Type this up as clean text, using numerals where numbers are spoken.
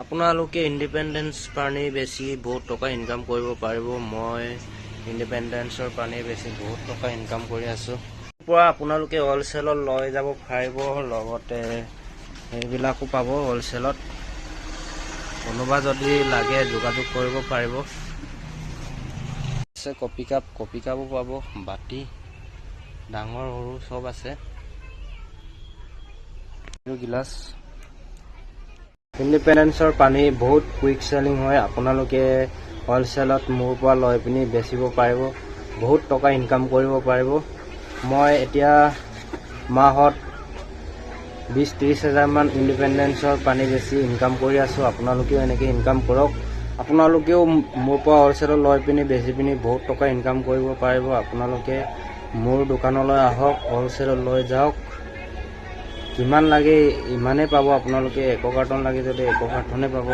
আপোনালোকে ইণ্ডিপেণ্ডেন্স পানী বেছি বহুত টকা ইনকাম কৰিব পাৰিব। মই ইণ্ডিপেণ্ডেন্সৰ পানী বেছি বহুত টকা ইনকাম কৰি আছোঁ। পৰা আপোনালোকে হ'লচেলত লৈ যাব পাৰিব, লগতে সেইবিলাকো পাব হ'লচেলত। কোনোবা যদি লাগে যোগাযোগ কৰিব পাৰিব। আছে কফি কাপো পাব, বাতি ডাঙৰ সৰু চব আছে, গিলাচ। ইণ্ডিপেণ্ডেন্সৰ পানী বহুত কুইক চেলিং হয়। আপোনালোকে হ'লচেলত মোৰ পৰা লৈ পিনি বেচিব পাৰিব, বহুত টকা ইনকাম কৰিব পাৰিব। মই এতিয়া মাহত 20-30 হাজাৰমান ইণ্ডিপেণ্ডেন্সৰ পানী বেছি ইনকাম কৰি আছোঁ। আপোনালোকেও এনেকৈ ইনকাম কৰক। আপোনালোকেও মোৰ পৰা হ'লচেলত লৈ পিনি বেচি পিনি বহুত টকা ইনকাম কৰিব পাৰিব। আপোনালোকে মোৰ দোকানলৈ আহক, হ'লচেলত লৈ যাওক, যিমান লাগে ইমানেই পাব। আপোনালোকে 1 কাৰ্টন লাগে যদি 1 কাৰ্টনে পাব।